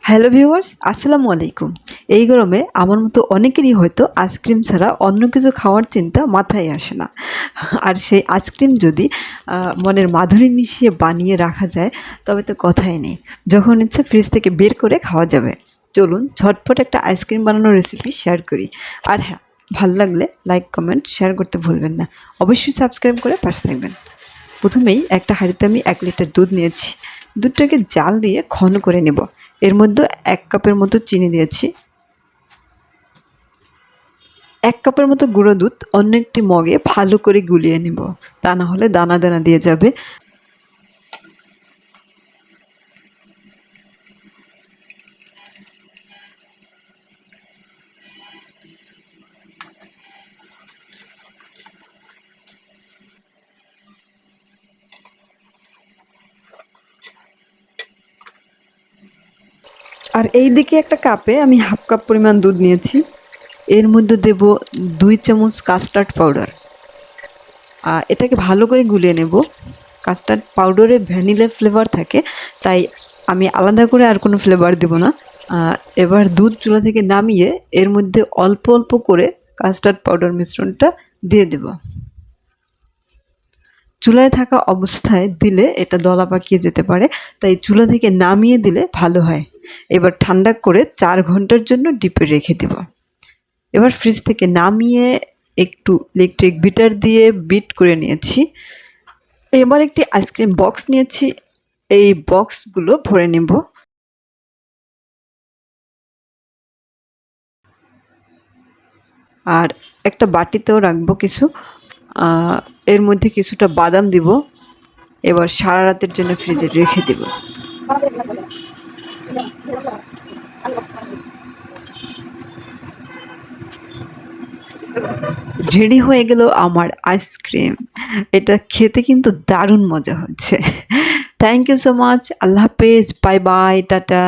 Hello viewers, আসসালামু আলাইকুম। এই গরমে আমার মতো অনেকেরই হয়তো আইসক্রিম ছাড়া অন্য কিছু খাওয়ার চিন্তা মাথায় আসে না। আর সেই আইসক্রিম যদি মনের মাধুরী মিশিয়ে বানিয়ে রাখা যায় তবে তো কথাই নেই। যখন ইচ্ছা ফ্রিজ থেকে বের করে খাওয়া যাবে। চলুন ঝটপট একটা আইসক্রিম বানানোর রেসিপি শেয়ার করি। আর হ্যাঁ, ভালো লাগলে লাইক, কমেন্ট, শেয়ার করতে ভুলবেন না। অবশ্যই সাবস্ক্রাইব করে পাশে থাকবেন। প্রথমেই একটা হাঁড়িতে আমি 1 লিটার দুধ নিয়েছি। দুধটাকে জাল দিয়ে ঘন করে নেব। এর মধ্যে 1 কাপের মতো চিনি দিয়েছি। 1 কাপের মতো গুঁড়ো দুধ অন্য একটি মগে ভালো করে গুলিয়ে নেব, তা না হলে দানা দানা দিয়ে যাবে। আর এই দিকে একটা কাপে আমি 1/2 কাপ পরিমাণ দুধ নিয়েছি। এর মধ্যে দেব 2 চামচ কাস্টার্ড পাউডার। এটাকে ভালো করে গুলিয়ে নেব। কাস্টার্ড পাউডারে ভ্যানিলা ফ্লেভার থাকে, তাই আমি আলাদা করে আর কোনো ফ্লেভার দেব না। এবার দুধ চুলা থেকে নামিয়ে এর মধ্যে অল্প অল্প করে কাস্টার্ড পাউডার মিশ্রণটা দিয়ে দেব। চুলায় থাকা অবস্থায় দিলে এটা দলা পাকিয়ে যেতে পারে, তাই চুলা থেকে নামিয়ে দিলে ভালো হয়। এবার ঠান্ডা করে 4 ঘন্টার জন্য ডিপে রেখে দেব। এবার ফ্রিজ থেকে নামিয়ে একটু ইলেকট্রিক বিটার দিয়ে বিট করে নিয়েছি। এবার একটি আইসক্রিম বক্স নিয়েছি। এই বক্সগুলো ভরে নেব। আর একটা বাটিতেও রাখবো কিছু। এর মধ্যে কিছুটা বাদাম দিব। এবার সারা রাতের জন্য ফ্রিজে রেখে দেব। রেডি হয়ে গেল আমার আইসক্রিম। এটা খেতে কিন্তু দারুণ মজা হচ্ছে। Thank you so much. আল্লাহ হাফেজ, বাই বাই, টাটা।